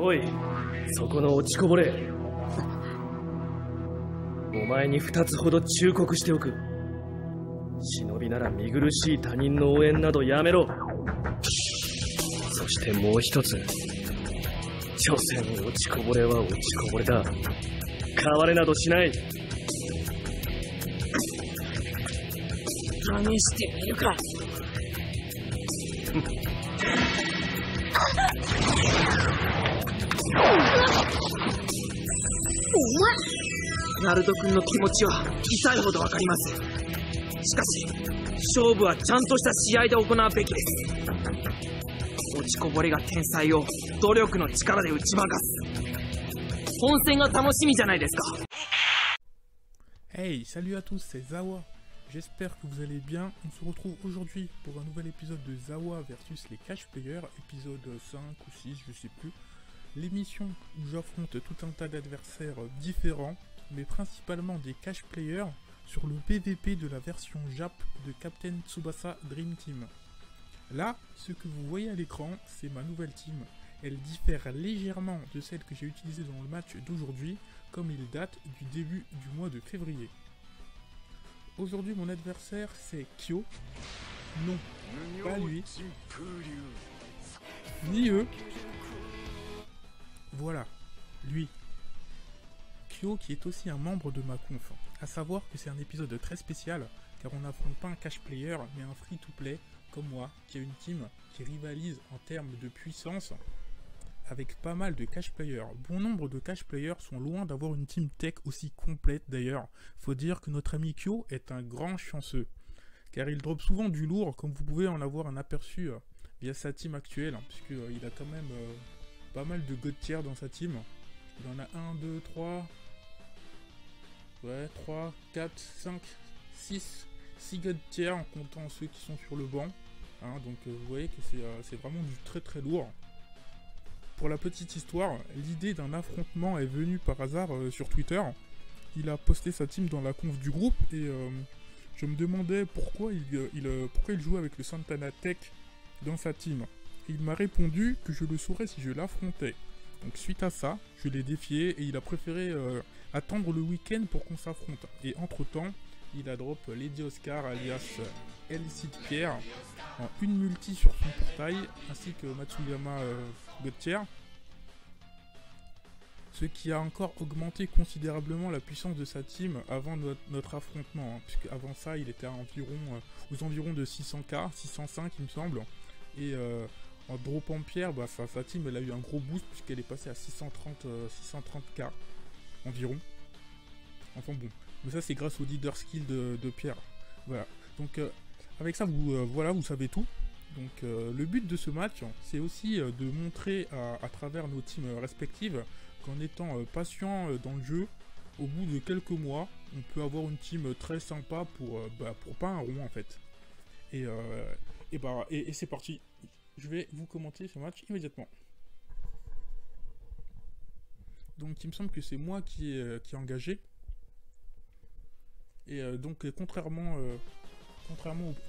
おい、そこの落ちこぼれ。お前に2つほど忠告しておく。忍びなら見苦しい他人の応援などやめろ。そしてもう一つ、所詮落ちこぼれは落ちこぼれだ。変われなどしない。試してみるか。お前、ナルト君の気持ちは痛いほどわかります。しかし勝負はちゃんとした試合で行うべきです。落ちこぼれが天才を努力の力で打ち負かす。本戦が楽しみじゃないですか。 Hey, salut à tous, c'est Zawa. J'espère que vous allez bien. On se retrouve aujourd'hui pour un nouvel épisode de Zawa versus les Cash Players, épisode 5 ou 6, je sais plus. L'émission où j'affronte tout un tas d'adversaires différents, mais principalement des Cash Players, sur le PVP de la version Jap de Captain Tsubasa Dream Team. Là, ce que vous voyez à l'écran, c'est ma nouvelle team. Elle diffère légèrement de celle que j'ai utilisée dans le match d'aujourd'hui, comme il date du début du mois de février. Aujourd'hui, mon adversaire, c'est Kyo. Non, pas lui. Ni eux. Voilà, lui. Kyo qui est aussi un membre de ma conf. A savoir que c'est un épisode très spécial, car on n'affronte pas un cash player, mais un free-to-play, comme moi, qui a une team qui rivalise en termes de puissance, avec pas mal de cash players. Bon nombre de cash players sont loin d'avoir une team tech aussi complète d'ailleurs. Faut dire que notre ami Kyo est un grand chanceux, car il drop souvent du lourd, comme vous pouvez en avoir un aperçu via sa team actuelle, puisqu'il a quand même pas mal de god tier dans sa team. Il en a 1, 2, 3... Ouais, 3, 4, 5, 6 god tier en comptant ceux qui sont sur le banc. Hein, donc vous voyez que c'est vraiment du très très lourd. Pour la petite histoire, l'idée d'un affrontement est venue par hasard sur Twitter. Il a posté sa team dans la conf du groupe et je me demandais pourquoi il jouait avec le Santana Tech dans sa team. Et il m'a répondu que je le saurais si je l'affrontais. Donc suite à ça, je l'ai défié et il a préféré attendre le week-end pour qu'on s'affronte. Et entre temps, il a drop Lady Oscar alias Elcid Pierre en une multi sur son portail, ainsi que Matsuyama Godtier. Ce qui a encore augmenté considérablement la puissance de sa team avant notre affrontement, hein, puisque avant ça il était à aux environs de 600k, 605 il me semble, et en dropant Pierre, sa team elle a eu un gros boost puisqu'elle est passée à 630k environ. Enfin bon, mais ça c'est grâce au leader skill de Pierre. Voilà, donc avec ça vous savez tout. Donc le but de ce match, c'est aussi de montrer à travers nos teams respectives qu'en étant patient dans le jeu, au bout de quelques mois, on peut avoir une team très sympa pour pas un rond en fait. Et c'est parti. Je vais vous commenter ce match immédiatement. Donc il me semble que c'est moi qui est engagé. Et donc contrairement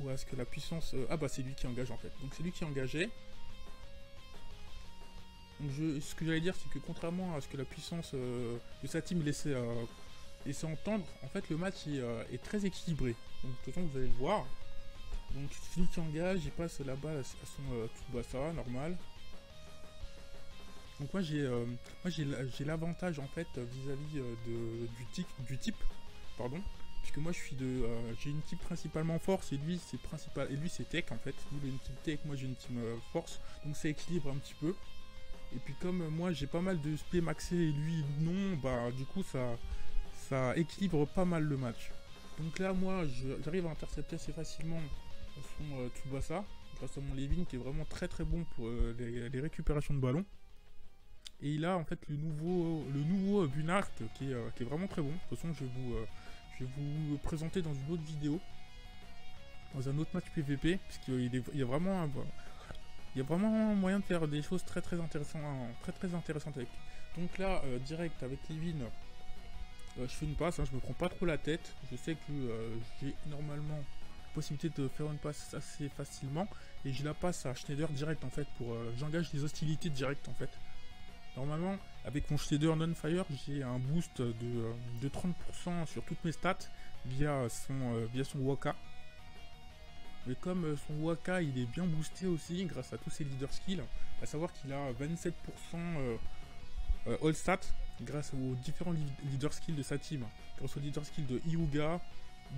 à ce que la puissance... c'est lui qui engage en fait. Donc c'est lui qui engageait. Donc ce que j'allais dire, c'est que contrairement à ce que la puissance de sa team laissait entendre, en fait le match est très équilibré. Donc de toute façon vous allez le voir. Donc celui qui engage, il passe la balle à son Tsubasa, normal. Donc moi j'ai l'avantage en fait vis-à-vis du type, pardon. Puisque moi j'ai une team principalement force et lui c'est tech en fait. Lui il a une team tech, moi j'ai une team force, donc ça équilibre un petit peu. Et puis comme moi j'ai pas mal de SP maxé et lui non, du coup ça équilibre pas mal le match. Donc là moi j'arrive à intercepter assez facilement son Tsubasa grâce à mon Levin qui est vraiment très très bon pour les récupérations de ballon. Et il a en fait le nouveau Bunart qui est vraiment très bon. De toute façon je vais vous présenter dans une autre vidéo, dans un autre match PVP, puisqu'il y a vraiment moyen de faire des choses très très intéressantes avec. Donc là, direct avec Levin, je fais une passe, hein, je me prends pas trop la tête. Je sais que j'ai normalement la possibilité de faire une passe assez facilement, et je la passe à Schneider direct en fait, j'engage les hostilités direct en fait. Normalement, avec mon shader non-fire, j'ai un boost de 30% sur toutes mes stats via son Waka. Mais comme son Waka il est bien boosté aussi grâce à tous ses leader skills, à savoir qu'il a 27% all stats grâce aux différents leader skills de sa team. Grâce aux leader skills de Hyuga,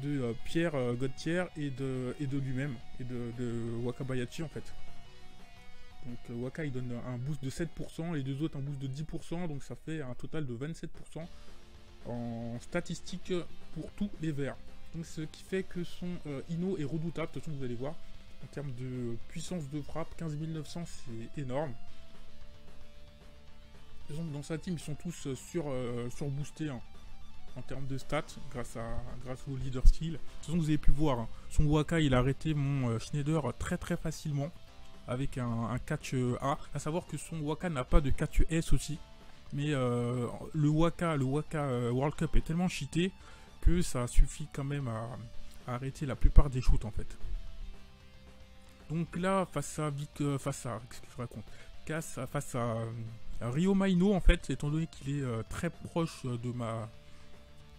de Pierre Godtier et de lui-même, et de Wakabayashi en fait. Donc Waka il donne un boost de 7%, les deux autres un boost de 10%, donc ça fait un total de 27% en statistiques pour tous les verts. Donc ce qui fait que son Ino est redoutable, de toute façon vous allez voir, en termes de puissance de frappe, 15 900 c'est énorme. Donc dans sa team ils sont tous surboostés hein, en termes de stats grâce au leader skill. De toute façon vous avez pu voir, hein, son Waka il a arrêté mon Schneider très très facilement avec un catch A, à savoir que son Waka n'a pas de catch S aussi, mais le Waka World Cup est tellement cheaté que ça suffit quand même à arrêter la plupart des shoots en fait. Donc là face à Ryoma Ino en fait, étant donné qu'il est très proche de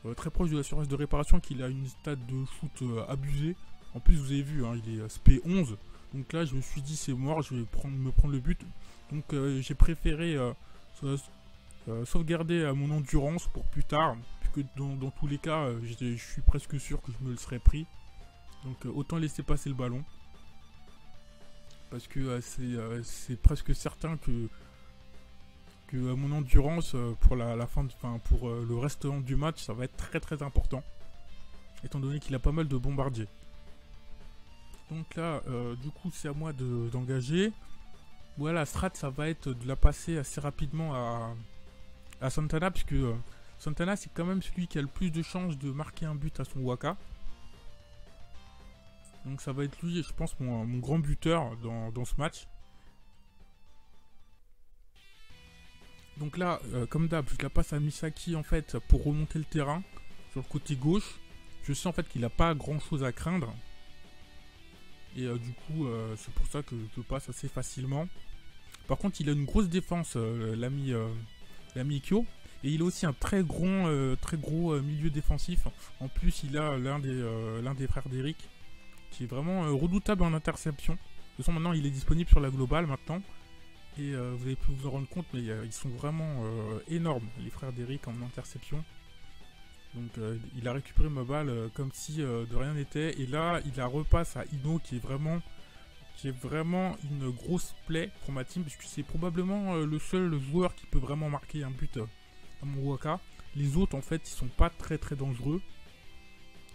la surface de réparation, qu'il a une stat de shoot abusée. En plus vous avez vu hein, il est SP 11. Donc là je me suis dit c'est mort, je vais me prendre le but. Donc j'ai préféré sauvegarder mon endurance pour plus tard, puisque dans tous les cas je suis presque sûr que je me le serais pris. Donc autant laisser passer le ballon. Parce que c'est presque certain que mon endurance pour pour le restant du match ça va être très très important. Étant donné qu'il a pas mal de bombardiers. Donc là, du coup, c'est à moi d'engager. Voilà, la strat, ça va être de la passer assez rapidement à Santana, puisque Santana, c'est quand même celui qui a le plus de chances de marquer un but à son Waka. Donc ça va être lui, je pense, mon grand buteur dans ce match. Donc là, comme d'hab, je la passe à Misaki, en fait, pour remonter le terrain sur le côté gauche. Je sais, en fait, qu'il n'a pas grand-chose à craindre. Et du coup, c'est pour ça que je passe assez facilement. Par contre, il a une grosse défense, l'ami Ikkyo. Et il a aussi un très gros milieu défensif. En plus, il a l'un des frères d'Eric, qui est vraiment redoutable en interception. De toute façon, maintenant, il est disponible sur la globale maintenant. Et vous avez pu vous en rendre compte, mais ils sont vraiment énormes, les frères d'Eric en interception. Donc il a récupéré ma balle comme si de rien n'était. Et là il la repasse à Ino qui est vraiment une grosse plaie pour ma team. Puisque c'est probablement le seul joueur qui peut vraiment marquer un but à mon Waka. Les autres en fait ils sont pas très très dangereux.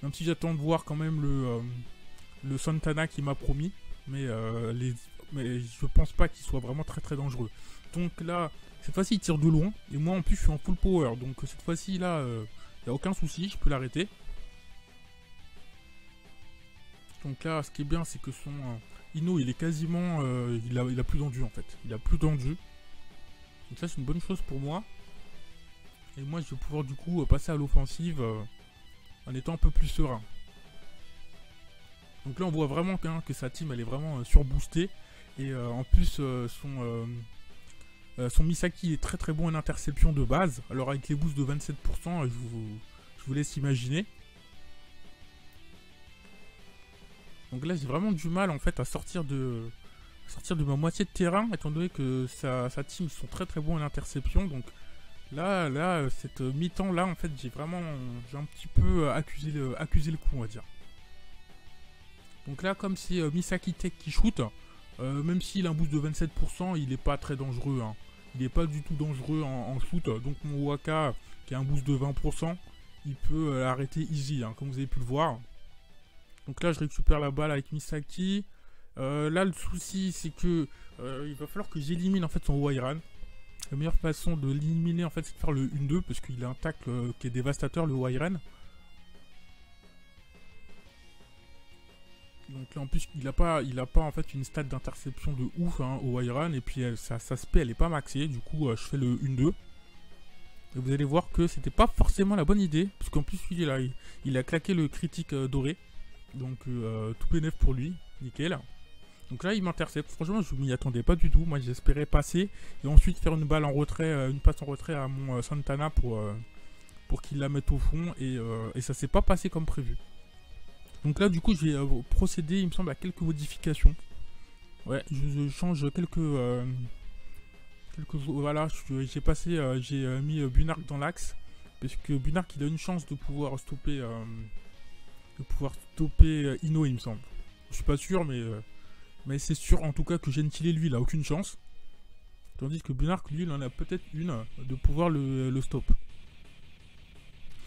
Même si j'attends de voir quand même le Santana qui m'a promis. Mais je pense pas qu'il soit vraiment très très dangereux. Donc là cette fois-ci il tire de loin. Et moi en plus je suis en full power. Donc cette fois-ci là... il n'y a aucun souci, je peux l'arrêter. Donc là, ce qui est bien, c'est que son Ino, il est quasiment... il a plus d'endu en fait. Il a plus d'endu. Donc ça, c'est une bonne chose pour moi. Et moi, je vais pouvoir du coup passer à l'offensive en étant un peu plus serein. Donc là, on voit vraiment que sa team, elle est vraiment surboostée. Et en plus, son Misaki est très très bon en interception de base. Alors avec les boosts de 27%, je vous laisse imaginer. Donc là j'ai vraiment du mal en fait à sortir de ma moitié de terrain, étant donné que sa team ils sont très très bons en interception. Donc là cette mi-temps là en fait j'ai un petit peu accusé le coup, on va dire. Donc là comme c'est Misaki Tech qui shoot, même s'il a un boost de 27%, il n'est pas très dangereux hein. Il n'est pas du tout dangereux en shoot. Donc mon Waka qui a un boost de 20%, il peut l'arrêter easy hein, comme vous avez pu le voir. Donc là je récupère la balle avec Misaki. Là le souci c'est que il va falloir que j'élimine en fait son Wairan. La meilleure façon de l'éliminer en fait c'est de faire le 1-2 parce qu'il a un tacle qui est dévastateur, le Wairan. Donc là en plus il a pas en fait une stat d'interception de ouf hein, au Wairan. Et puis sa spé elle est pas maxée. Du coup je fais le 1-2. Et vous allez voir que c'était pas forcément la bonne idée. Parce qu'en plus il a claqué le critique doré. Donc tout bénef pour lui. Nickel. Donc là, il m'intercepte. Franchement, je m'y attendais pas du tout. Moi, j'espérais passer et ensuite faire une balle en retrait, une passe en retrait à mon Santana pour qu'il la mette au fond. Et ça s'est pas passé comme prévu. Donc là, du coup, j'ai procédé, il me semble, à quelques modifications. Ouais, je change quelques voilà, j'ai mis Bunark dans l'axe. Parce que Bunark, il a une chance de pouvoir stopper Ino, il me semble. Je suis pas sûr, mais c'est sûr en tout cas que Gentile, lui, il a aucune chance. Tandis que Bunark, lui, il en a peut-être une de pouvoir le stop.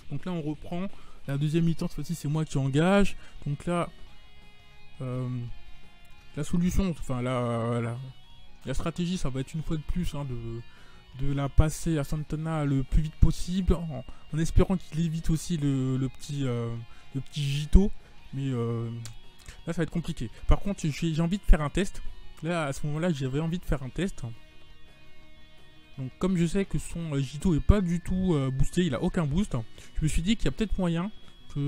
Donc là, on reprend. La deuxième mi-temps, cette fois-ci, c'est moi qui engage. Donc là, la solution, enfin la stratégie, ça va être une fois de plus de la passer à Santana le plus vite possible, en espérant qu'il évite aussi le petit Gito. Mais là, ça va être compliqué. Par contre, j'ai envie de faire un test. Là, à ce moment-là, j'avais envie de faire un test. Donc, comme je sais que son Gito est pas du tout boosté, il a aucun boost, je me suis dit qu'il y a peut-être moyen que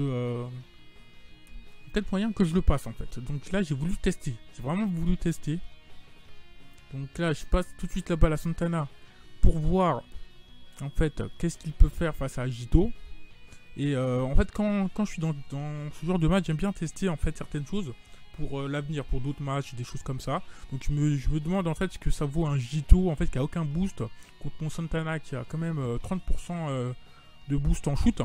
je le passe en fait. Donc là, j'ai voulu tester. J'ai vraiment voulu tester. Donc là, je passe tout de suite la balle à Santana pour voir en fait qu'est-ce qu'il peut faire face à Gito. Et en fait, quand je suis dans ce genre de match, j'aime bien tester en fait certaines choses pour l'avenir, pour d'autres matchs, des choses comme ça. Donc je me demande en fait ce que ça vaut un Gito en fait qui a aucun boost contre mon Santana qui a quand même 30% de boost en shoot.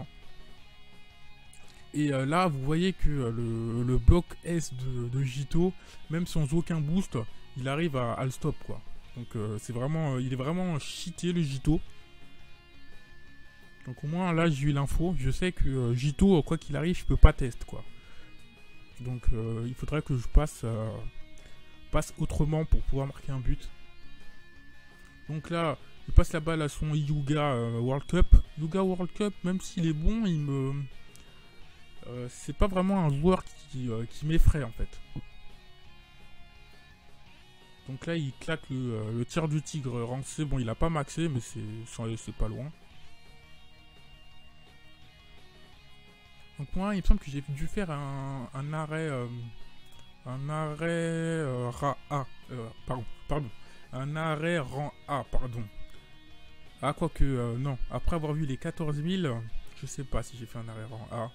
Et là, vous voyez que le bloc S de Gito, même sans aucun boost, il arrive à le stop quoi. Donc c'est vraiment, il est vraiment cheaté le Gito. Donc au moins là j'ai eu l'info, je sais que Gito, quoi qu'il arrive, je peux pas test quoi. Donc il faudrait que je passe autrement pour pouvoir marquer un but. Donc là, il passe la balle à son Yuga World Cup. Yuga World Cup, même s'il est bon, c'est pas vraiment un joueur qui m'effraie en fait. Donc là, il claque le tir du tigre rancé. Bon, il a pas maxé, mais c'est pas loin. Donc moi, il me semble que j'ai dû faire un arrêt un arrêt rang A, pardon. Ah, quoique, non. Après avoir vu les 14 000, je sais pas si j'ai fait un arrêt rang A.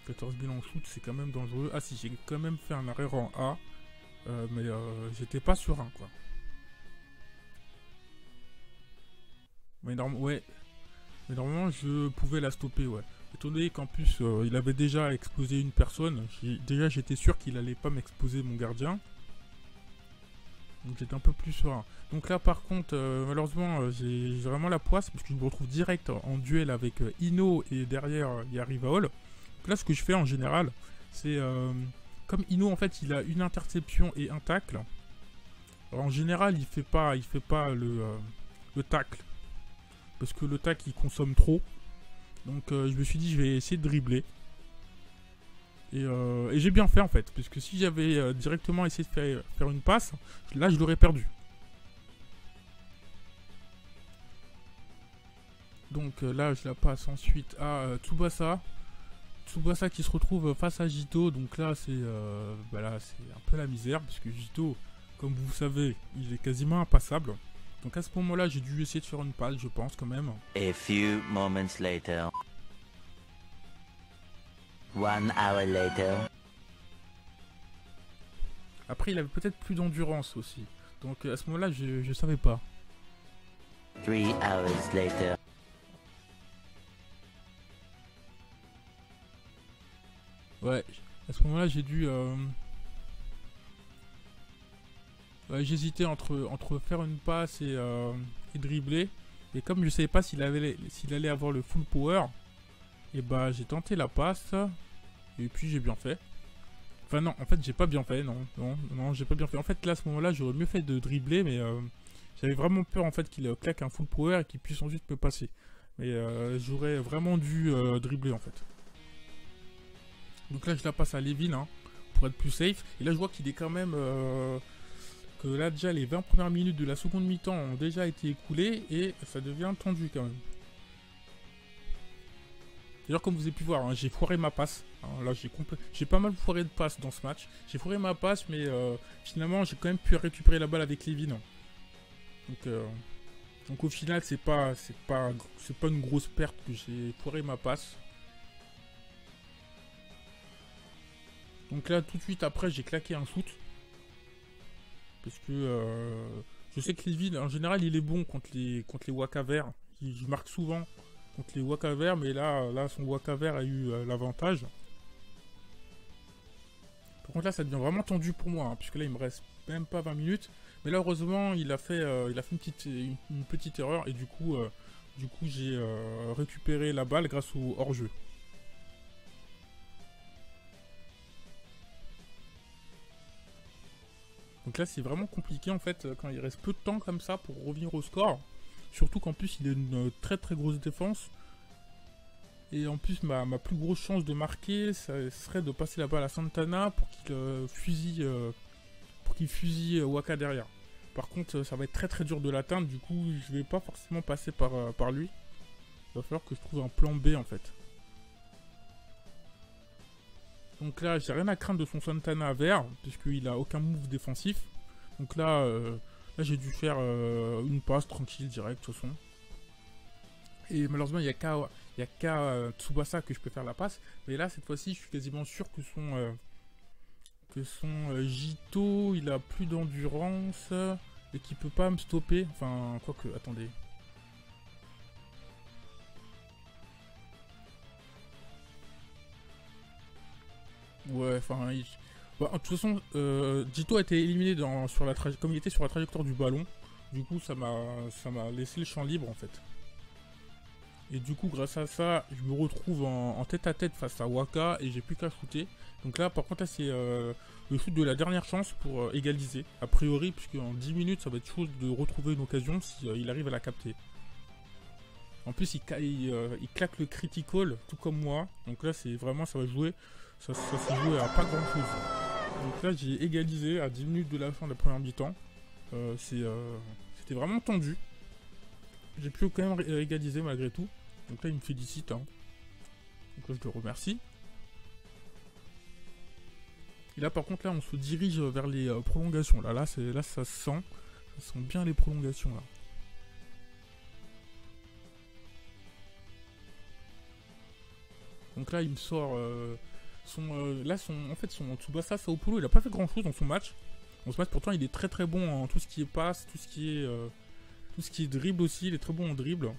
14 000 en shoot, c'est quand même dangereux. Ah si, j'ai quand même fait un arrêt rang A. Mais j'étais pas serein, quoi. Mais normalement, je pouvais la stopper, ouais. Étant donné qu'en plus, il avait déjà explosé une personne. J'étais sûr qu'il allait pas m'exploser mon gardien. Donc j'étais un peu plus serein. Donc là, par contre, malheureusement, j'ai vraiment la poisse. Parce que je me retrouve direct en duel avec Ino. Et derrière, il y a Rivaol. Donc là, ce que je fais en général, c'est... comme Ino, en fait, il a une interception et un tacle. Alors, en général, il fait pas le tacle. Parce que le tacle, il consomme trop. Donc je me suis dit, je vais essayer de dribbler. Et j'ai bien fait en fait. Parce que si j'avais directement essayé de faire une passe, là je l'aurais perdu. Donc là je la passe ensuite à Tsubasa. Tsubasa qui se retrouve face à Gito. Donc là c'est un peu la misère. Parce que Gito, comme vous savez, il est quasiment impassable. Donc à ce moment-là, j'ai dû essayer de faire une passe, je pense, quand même. A few moments later. 1 hour later. Après, il avait peut-être plus d'endurance aussi. Donc à ce moment-là, je savais pas. 3 hours later. Ouais, à ce moment-là, j'ai dû... j'hésitais entre faire une passe et dribbler. Et comme je savais pas s'il allait avoir le full power, et bah j'ai tenté la passe. Et puis j'ai bien fait. Enfin non, en fait j'ai pas bien fait, non, j'ai pas bien fait. En fait là à ce moment-là j'aurais mieux fait de dribbler, mais j'avais vraiment peur en fait qu'il claque un full power et qu'il puisse ensuite me passer. Mais j'aurais vraiment dû dribbler en fait. Donc là je la passe à Levin hein, pour être plus safe. Et là je vois qu'il est quand même... que là déjà les 20 premières minutes de la seconde mi-temps ont déjà été écoulées et ça devient tendu quand même. D'ailleurs, comme vous avez pu voir, hein, j'ai foiré ma passe. Hein, là, j'ai pas mal foiré de passes dans ce match. J'ai foiré ma passe, mais finalement, j'ai quand même pu récupérer la balle avec Levin. Donc au final, c'est pas une grosse perte que j'ai foiré ma passe. Donc là, tout de suite après, j'ai claqué un shoot. Parce que je sais que Levin, en général, il est bon contre les Waka verts. Il marque souvent contre les Waka verts, mais là son Waka vert a eu l'avantage. Par contre là ça devient vraiment tendu pour moi, hein, puisque là il me reste même pas 20 minutes. Mais là heureusement il a fait une petite erreur et du coup j'ai récupéré la balle grâce au hors-jeu. Donc là c'est vraiment compliqué en fait quand il reste peu de temps comme ça pour revenir au score. Surtout qu'en plus il a une très très grosse défense. Et en plus ma plus grosse chance de marquer ça serait de passer la balle à Santana pour qu'il fusille Waka derrière. Par contre ça va être très très dur de l'atteindre, du coup je vais pas forcément passer par lui. Il va falloir que je trouve un plan B en fait. Donc là j'ai rien à craindre de son Santana vert, puisqu'il a aucun move défensif. Donc là j'ai dû faire une passe tranquille, direct, de toute façon. Et malheureusement, il n'y a qu'à Tsubasa que je peux faire la passe. Mais là, cette fois-ci, je suis quasiment sûr que son Jito, il a plus d'endurance et qu'il peut pas me stopper. Enfin, quoique, attendez. Ouais, enfin, bah, de toute façon, Jito a été éliminé comme il était sur la trajectoire du ballon. Du coup, ça m'a laissé le champ libre en fait. Et du coup, grâce à ça, je me retrouve en tête-à-tête face à Waka et j'ai plus qu'à shooter. Donc là, par contre, là, c'est le shoot de la dernière chance pour égaliser. A priori, puisque en 10 minutes, ça va être chaud de retrouver une occasion si il arrive à la capter. En plus, il claque le critical, tout comme moi. Donc là, c'est vraiment, ça va jouer. Ça s'est joué à pas grand-chose. Donc là, j'ai égalisé à 10 minutes de la fin de la première mi-temps. C'était vraiment tendu. J'ai pu quand même égaliser malgré tout. Donc là il me félicite. Hein. Donc là je le remercie. Et là par contre là on se dirige vers les prolongations. Là ça sent bien les prolongations là. Donc là il me sort son Tsubasa Sao Paulo, il a pas fait grand chose dans son match. Dans ce match pourtant il est très très bon en tout ce qui est passe, tout ce qui est dribble aussi, il est très bon en dribble.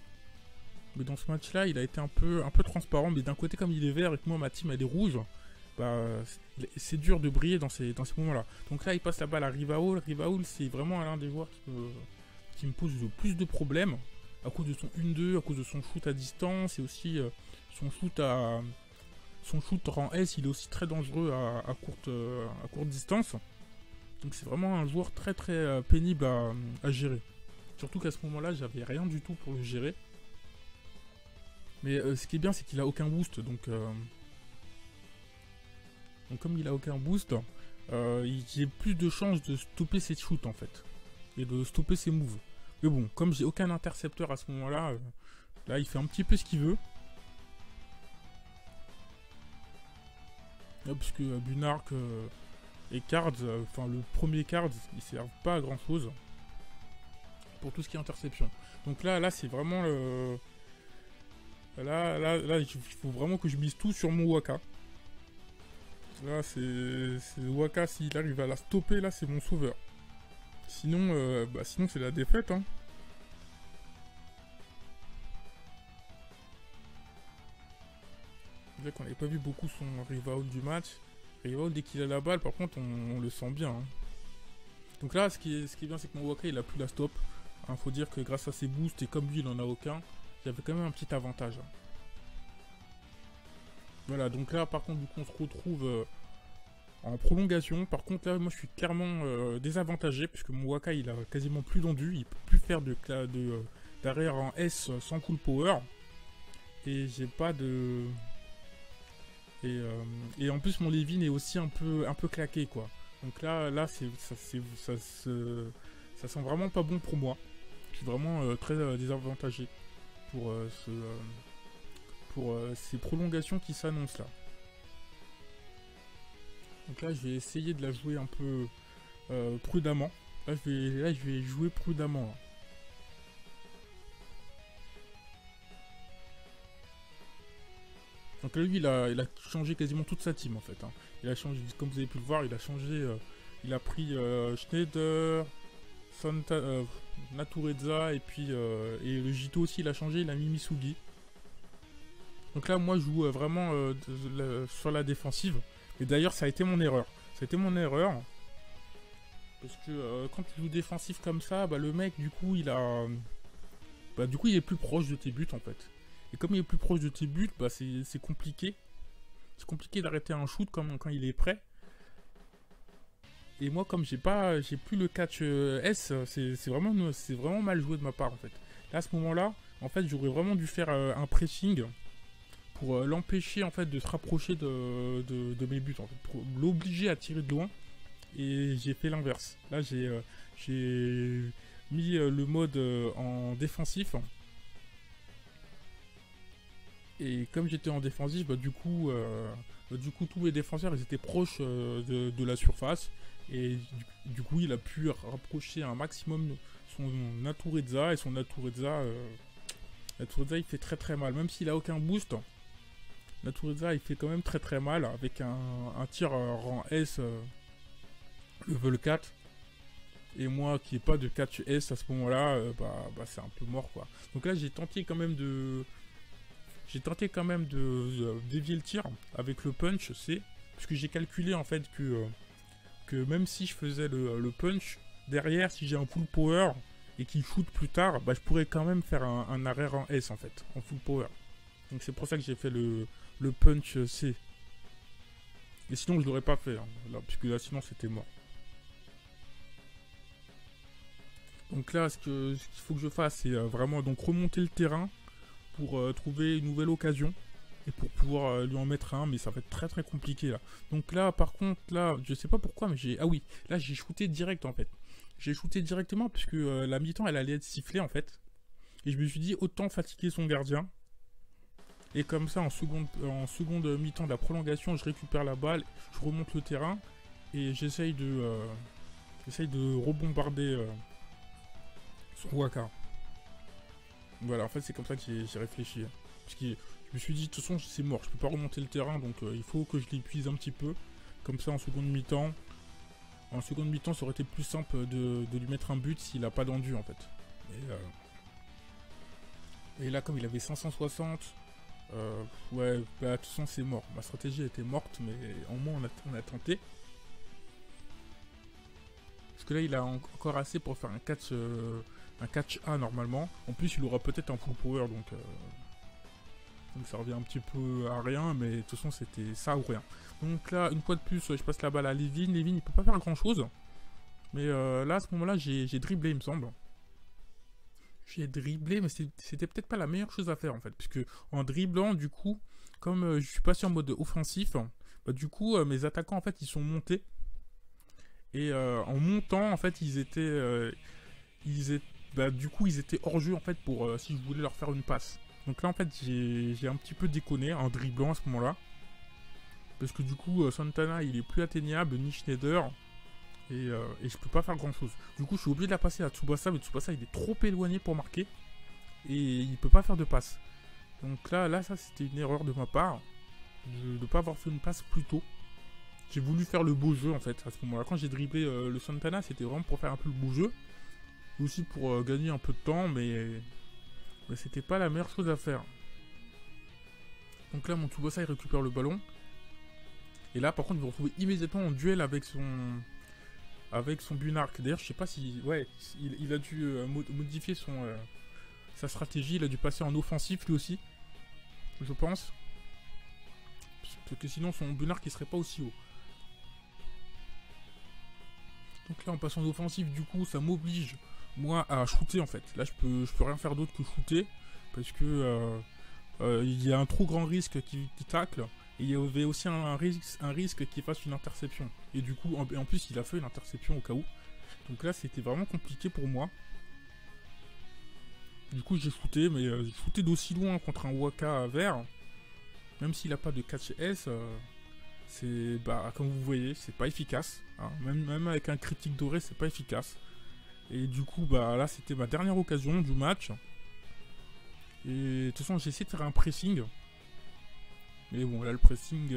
Mais dans ce match-là, il a été un peu transparent. Mais d'un côté, comme il est vert et que moi, ma team, elle est rouge, bah, c'est dur de briller dans ces moments-là. Donc là, il passe la balle à Rivaul. Rivaul, c'est vraiment l'un des joueurs qui me pose le plus de problèmes. À cause de son 1-2, à cause de son shoot à distance. Et aussi son shoot rang S, il est aussi très dangereux à courte distance. Donc c'est vraiment un joueur très très pénible à gérer. Surtout qu'à ce moment-là, j'avais rien du tout pour le gérer. Mais ce qui est bien, c'est qu'il a aucun boost. Donc comme il a aucun boost, j'ai plus de chances de stopper ses shoots en fait. Et de stopper ses moves. Mais bon, comme j'ai aucun intercepteur à ce moment-là, là il fait un petit peu ce qu'il veut. Là, puisque Bunark et Cards, enfin le premier Cards, ils servent pas à grand chose. Pour tout ce qui est interception. Donc là c'est vraiment le... Là, il faut vraiment que je mise tout sur mon Waka. Là, c'est Waka, s'il arrive à la stopper, là, c'est mon sauveur. Sinon, sinon c'est la défaite. Hein. C'est vrai qu'on n'avait pas vu beaucoup son Rivaul du match. Rivaul, dès qu'il a la balle, par contre, on le sent bien. Hein. Donc là, ce qui est bien, c'est que mon Waka, il a plus la stop. Hein, faut dire que grâce à ses boosts, et comme lui, il en a aucun, il y avait quand même un petit avantage. Voilà, donc là, par contre, du coup, on se retrouve en prolongation. Par contre, là, moi, je suis clairement désavantagé, puisque mon Waka, il a quasiment plus d'endu. Il peut plus faire d'arrière en S sans full power. Et j'ai pas de... Et en plus, mon Levin est aussi un peu claqué, quoi. Donc là ça sent vraiment pas bon pour moi. Je suis vraiment très désavantagé pour pour ces prolongations qui s'annoncent là. Donc là, je vais essayer de la jouer un peu prudemment. Là, je vais jouer prudemment. Là. Donc là, lui, il a changé quasiment toute sa team en fait. Hein. Il a changé, comme vous avez pu le voir, il a changé. Il a pris Schneider, Natureza et puis et le Jito aussi, il a changé. Il a mis Misugi. Donc là, moi, je joue vraiment sur la défensive. Et d'ailleurs, ça a été mon erreur. Ça a été mon erreur. Parce que quand tu joues défensif comme ça, bah, le mec, du coup, il est plus proche de tes buts en fait. Et comme il est plus proche de tes buts, bah c'est compliqué. C'est compliqué d'arrêter un shoot quand il est prêt. Et moi, comme j'ai plus le catch S, c'est vraiment mal joué de ma part en fait. Là, à ce moment-là, en fait, j'aurais vraiment dû faire un pressing pour l'empêcher en fait de se rapprocher de mes buts en fait, pour l'obliger à tirer de loin. Et j'ai fait l'inverse. Là, j'ai mis le mode en défensif. Et comme j'étais en défensif, du coup, tous mes défenseurs ils étaient proches de la surface. Et du coup, il a pu rapprocher un maximum son Natureza. Et son Natureza, il fait très très mal. Même s'il a aucun boost, Natureza il fait quand même très très mal. Avec un tir rang S level 4. Et moi qui n'ai pas de catch S à ce moment-là, c'est un peu mort quoi. Donc là, j'ai tenté quand même de dévier le tir avec le punch C, puisque j'ai calculé en fait que même si je faisais le punch, derrière si j'ai un full power et qu'il shoot plus tard, je pourrais quand même faire un arrêt en S en fait, en full power. Donc c'est pour ça que j'ai fait le punch C. Et sinon je l'aurais pas fait, hein, là, puisque là sinon c'était mort. Donc là ce qu'il faut que je fasse, c'est vraiment donc remonter le terrain pour trouver une nouvelle occasion et pour pouvoir lui en mettre un, mais ça va être très très compliqué là. Donc là par contre, là je sais pas pourquoi, mais là j'ai shooté direct en fait. J'ai shooté directement puisque la mi-temps elle allait être sifflée en fait. Et je me suis dit autant fatiguer son gardien. Et comme ça en seconde mi-temps de la prolongation, je récupère la balle, je remonte le terrain et j'essaye de rebombarder son Waka. Voilà, en fait, c'est comme ça que j'ai réfléchi. Parce que je me suis dit, de toute façon, c'est mort, je peux pas remonter le terrain, donc il faut que je l'épuise un petit peu. Comme ça, en seconde mi-temps, ça aurait été plus simple de lui mettre un but s'il a pas d'endu, en fait. Et là, comme il avait 560, de toute façon, c'est mort. Ma stratégie était morte, mais au moins, on a tenté. Parce que là, il a encore assez pour faire un catch A normalement. En plus, il aura peut-être un full power, donc ça revient un petit peu à rien, mais de toute façon, c'était ça ou rien. Donc là, une fois de plus, je passe la balle à Levin. Levin, il peut pas faire grand-chose. Mais là, à ce moment-là, j'ai dribblé, il me semble. J'ai dribblé, mais c'était peut-être pas la meilleure chose à faire, en fait. Puisque en dribblant, du coup, comme je suis passé en mode offensif, du coup, mes attaquants, en fait, ils sont montés. Et en montant, en fait, ils étaient hors jeu en fait pour si je voulais leur faire une passe. Donc là en fait j'ai un petit peu déconné en dribblant à ce moment-là. Parce que du coup Santana il est plus atteignable ni Schneider. Et je peux pas faire grand chose. Du coup je suis obligé de la passer à Tsubasa, mais Tsubasa il est trop éloigné pour marquer. Et il peut pas faire de passe. Donc là ça c'était une erreur de ma part. De ne pas avoir fait une passe plus tôt. J'ai voulu faire le beau jeu en fait à ce moment-là. Quand j'ai dribblé le Santana, c'était vraiment pour faire un peu le beau jeu. Aussi pour gagner un peu de temps, mais c'était pas la meilleure chose à faire. Donc là, mon Tsubasa il récupère le ballon. Et là, par contre, je me retrouve immédiatement en duel avec son Bunark. D'ailleurs, je sais pas si... Ouais, il a dû modifier sa stratégie. Il a dû passer en offensif lui aussi. Je pense. Parce que sinon, son Bunark il serait pas aussi haut. Donc là, en passant en offensif, du coup, ça m'oblige... moi à shooter en fait. Là je peux rien faire d'autre que shooter parce que il y a un trop grand risque qui tacle et il y avait aussi un risque qu'il fasse une interception. Et du coup en plus il a fait une interception au cas où. Donc là c'était vraiment compliqué pour moi. Du coup j'ai shooté, mais j'ai shooté d'aussi loin contre un Waka vert. même s'il n'a pas de catch S, c'est, bah, comme vous voyez, c'est pas efficace. Hein. Même avec un critique doré, c'est pas efficace. Et du coup, bah là, c'était ma dernière occasion du match. Et de toute façon, j'ai essayé de faire un pressing. Mais bon, là, le pressing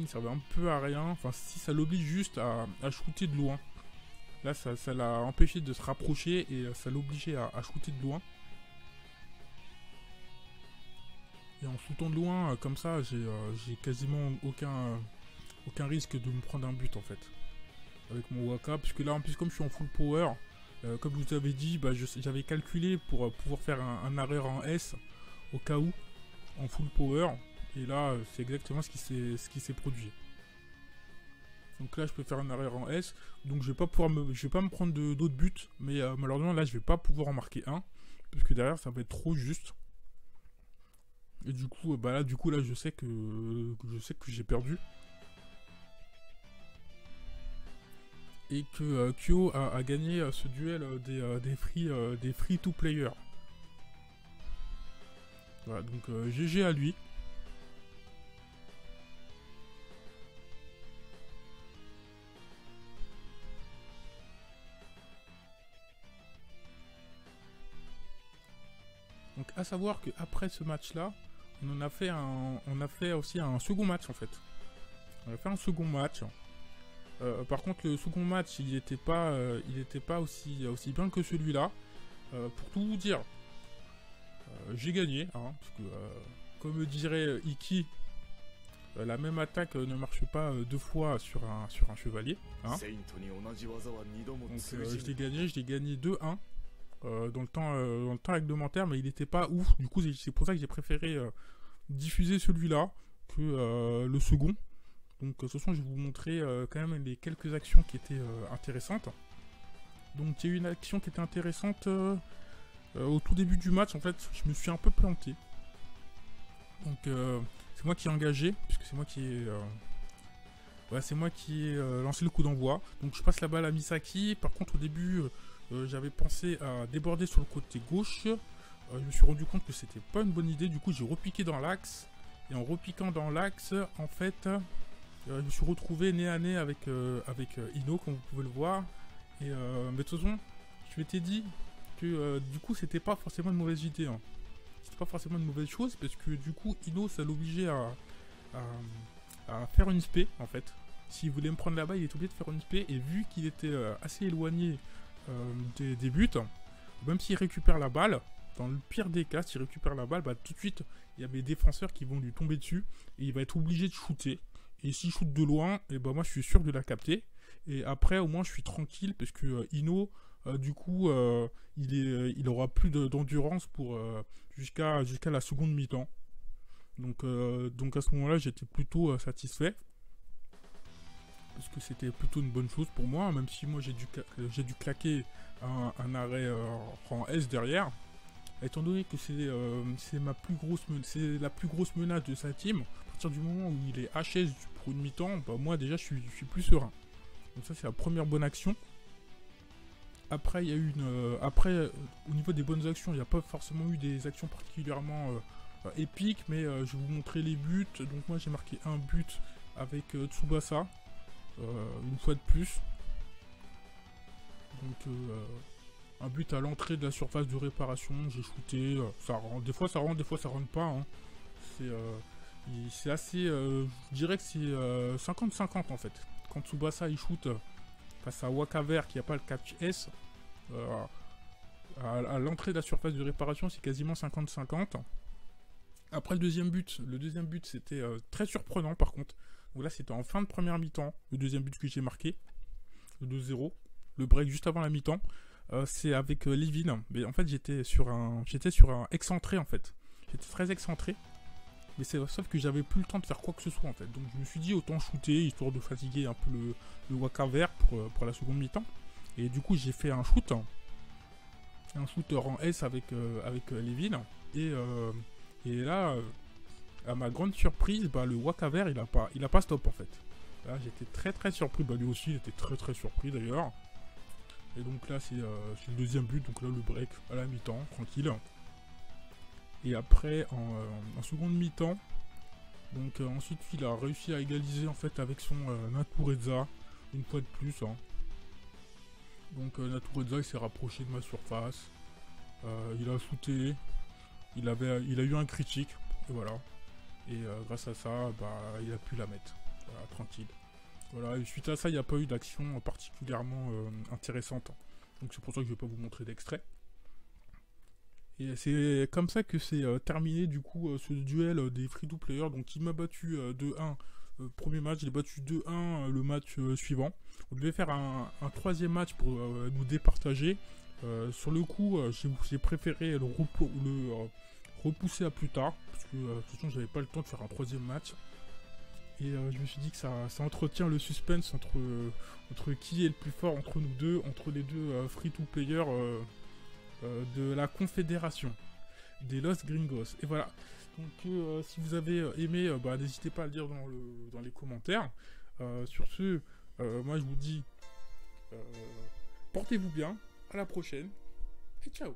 servait un peu à rien. Enfin, si ça l'oblige juste à shooter de loin. Là, ça l'a empêché de se rapprocher et ça l'obligeait à shooter de loin. Et en shootant de loin, comme ça, j'ai quasiment aucun risque de me prendre un but en fait. Avec mon Waka, puisque là, en plus, comme je suis en full power, comme je vous avais dit, bah, j'avais calculé pour pouvoir faire un arrêt en S au cas où, en full power. Et là, c'est exactement ce qui s'est produit. Donc là, je peux faire un arrêt en S. Donc je vais pas me prendre d'autres buts. Mais malheureusement, là, je vais pas pouvoir en marquer un. Parce que derrière, ça va être trop juste. Et du coup, bah là, je sais que j'ai perdu. Et que Kyo a gagné ce duel des free-to-player. Voilà, donc GG à lui. Donc à savoir qu'après ce match-là, on a fait aussi un second match en fait. On a fait un second match. Par contre, le second match, il n'était pas aussi bien que celui-là. Pour tout vous dire, j'ai gagné, hein, parce que, comme dirait Iki, la même attaque ne marche pas deux fois sur un chevalier. Hein. Donc je l'ai gagné 2-1 dans le temps réglementaire, mais il n'était pas ouf. Du coup, c'est pour ça que j'ai préféré diffuser celui-là que le second. Donc de toute façon, je vais vous montrer quand même les quelques actions qui étaient intéressantes. Donc il y a eu une action qui était intéressante au tout début du match. En fait, je me suis un peu planté. Donc c'est moi qui ai engagé, puisque c'est moi qui ai lancé le coup d'envoi. Donc je passe la balle à Misaki. Par contre, au début, j'avais pensé à déborder sur le côté gauche. Je me suis rendu compte que c'était pas une bonne idée. Du coup, j'ai repiqué dans l'axe. Et en repiquant dans l'axe, en fait, je me suis retrouvé nez à nez avec Ino, comme vous pouvez le voir. Et mais de toute façon, je m'étais dit que du coup, c'était pas forcément une mauvaise idée. Hein. C'était pas forcément une mauvaise chose, parce que du coup, Ino, ça l'obligeait à faire une spé, en fait. S'il voulait me prendre la balle, il était obligé de faire une spé. Et vu qu'il était assez éloigné des buts, même s'il récupère la balle, dans le pire des cas, s'il récupère la balle, bah, tout de suite, il y a des défenseurs qui vont lui tomber dessus. Et il va être obligé de shooter. Et s'il shoot de loin, et bah moi je suis sûr de la capter. Et après, au moins, je suis tranquille, parce que Ino, du coup, il aura plus d'endurance pour jusqu'à la seconde mi-temps. Donc à ce moment-là, j'étais plutôt satisfait. Parce que c'était plutôt une bonne chose pour moi, même si moi j'ai dû claquer un arrêt en S derrière. Étant donné que c'est la plus grosse menace de sa team, à partir du moment où il est HS pour une mi-temps, bah moi déjà je suis plus serein. Donc ça c'est la première bonne action. Après il y a eu au niveau des bonnes actions, il n'y a pas forcément eu des actions particulièrement épiques, mais je vais vous montrer les buts. Donc moi j'ai marqué un but avec Tsubasa, une fois de plus. Donc un but à l'entrée de la surface de réparation, j'ai shooté, ça rentre, des fois ça rentre pas. Hein. C'est assez, je dirais que c'est 50-50 en fait. Quand Tsubasa il shoot face à Wakaver qui n'a pas le catch S, à l'entrée de la surface de réparation, c'est quasiment 50-50. Après le deuxième but c'était très surprenant par contre. Donc là c'était en fin de première mi-temps, le deuxième but que j'ai marqué, le 2-0, le break juste avant la mi-temps. C'est avec Levin, mais en fait j'étais sur un excentré en fait. J'étais très excentré, mais sauf que j'avais plus le temps de faire quoi que ce soit en fait. Donc je me suis dit autant shooter histoire de fatiguer un peu le Wakaver pour la seconde mi-temps. Et du coup j'ai fait un shooter en S avec Levin. Et là, à ma grande surprise, bah, le Wakaver il a pas stop en fait. Là j'étais très très surpris, bah lui aussi il était très très surpris d'ailleurs. Et donc là c'est le deuxième but, donc là le break à la mi-temps, tranquille. Et après, en seconde mi-temps, donc ensuite il a réussi à égaliser en fait avec son Natureza, une fois de plus. Hein. Donc Natureza il s'est rapproché de ma surface, il a shooté, il a eu un critique, et voilà. Et grâce à ça, bah, il a pu la mettre, voilà, tranquille. Voilà, et suite à ça, il n'y a pas eu d'action particulièrement intéressante. Donc c'est pour ça que je ne vais pas vous montrer d'extrait. Et c'est comme ça que c'est terminé du coup ce duel des free-to-players. Donc il m'a battu 2-1 premier match, j'ai battu 2-1 le match suivant. On devait faire un troisième match pour nous départager. Sur le coup, j'ai préféré le repousser à plus tard, parce que de toute façon j'avais pas le temps de faire un troisième match. Et je me suis dit que ça entretient le suspense entre qui est le plus fort entre nous deux, entre les deux free-to-players de la Confédération des Los Gringos. Et voilà. Donc si vous avez aimé, bah, n'hésitez pas à le dire dans les commentaires. Sur ce, moi je vous dis portez-vous bien, à la prochaine et ciao.